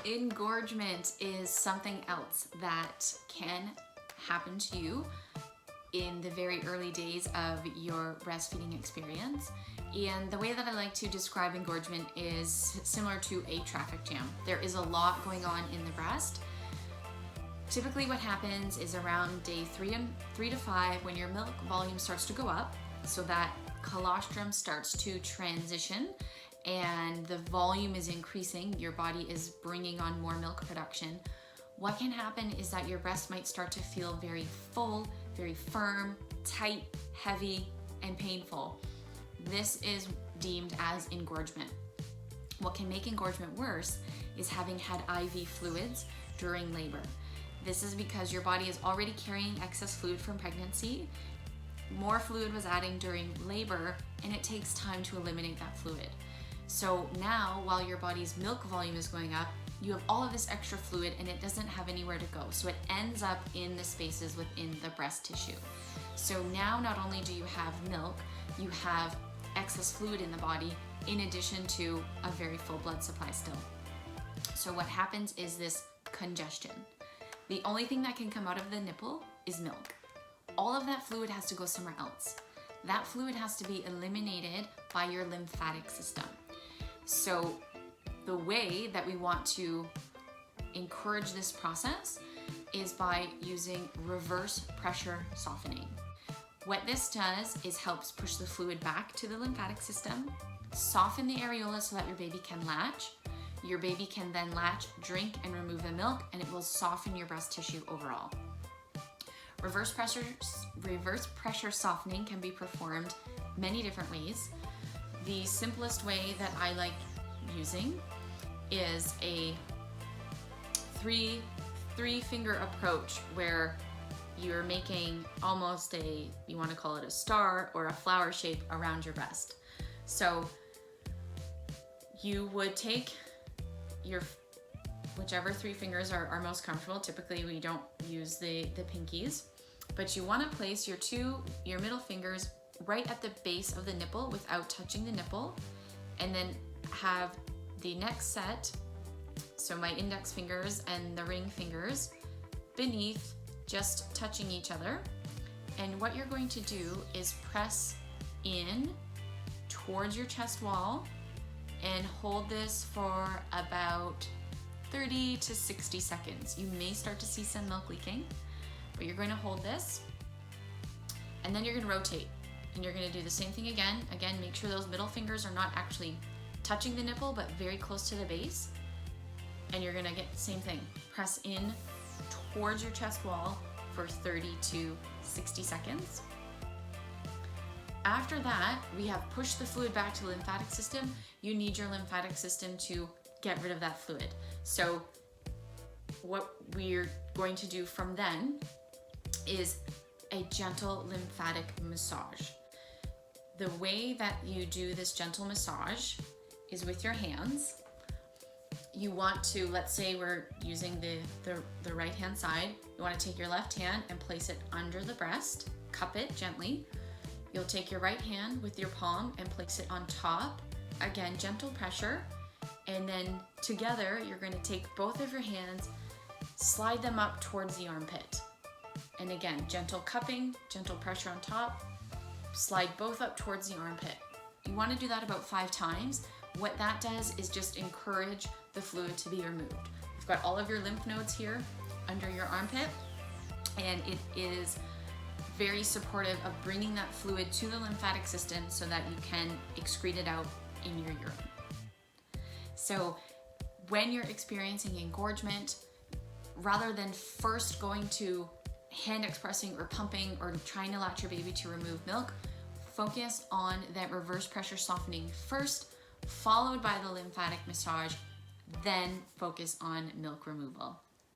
Engorgement is something else that can happen to you in the very early days of your breastfeeding experience. And the way that I like to describe engorgement is similar to a traffic jam. There is a lot going on in the breast. Typically what happens is around day 3 to 5 when your milk volume starts to go up, so that colostrum starts to transition and the volume is increasing, your body is bringing on more milk production. What can happen is that your breast might start to feel very full, very firm, tight, heavy, and painful. This is deemed as engorgement. What can make engorgement worse is having had IV fluids during labor. This is because your body is already carrying excess fluid from pregnancy. More fluid was adding during labor, and it takes time to eliminate that fluid. So now, while your body's milk volume is going up, you have all of this extra fluid and it doesn't have anywhere to go. So it ends up in the spaces within the breast tissue. So now not only do you have milk, you have excess fluid in the body in addition to a very full blood supply still. So what happens is this congestion. The only thing that can come out of the nipple is milk. All of that fluid has to go somewhere else. That fluid has to be eliminated by your lymphatic system. So the way that we want to encourage this process is by using reverse pressure softening. What this does is helps push the fluid back to the lymphatic system, soften the areola so that your baby can latch. Your baby can then latch, drink, and remove the milk, and it will soften your breast tissue overall. Reverse pressure softening can be performed many different ways. The simplest way that I like using is a three finger approach where you're making almost you want to call it a star or a flower shape around your breast. So you would take your whichever 3 fingers are most comfortable. Typically we don't use the pinkies, but you want to place your middle fingers right at the base of the nipple without touching the nipple, and then have the next set, so my index fingers and the ring fingers beneath, just touching each other. And what you're going to do is press in towards your chest wall and hold this for about 30 to 60 seconds. You may start to see some milk leaking, but you're going to hold this and then you're going to rotate. And you're going to do the same thing again. Again, make sure those middle fingers are not actually touching the nipple, but very close to the base. And you're going to get the same thing. Press in towards your chest wall for 30 to 60 seconds. After that, we have pushed the fluid back to the lymphatic system. You need your lymphatic system to get rid of that fluid. So what we're going to do from then is a gentle lymphatic massage. The way that you do this gentle massage is with your hands. You want to, let's say we're using the right hand side. You want to take your left hand and place it under the breast, cup it gently. You'll take your right hand with your palm and place it on top. Again, gentle pressure. And then together, you're going to take both of your hands, slide them up towards the armpit. And again, gentle cupping, gentle pressure on top, slide both up towards the armpit. You want to do that about 5 times. What that does is just encourage the fluid to be removed. You've got all of your lymph nodes here under your armpit, and it is very supportive of bringing that fluid to the lymphatic system so that you can excrete it out in your urine. So when you're experiencing engorgement, rather than first going to hand expressing or pumping or trying to latch your baby to remove milk, focus on that reverse pressure softening first, followed by the lymphatic massage, then focus on milk removal.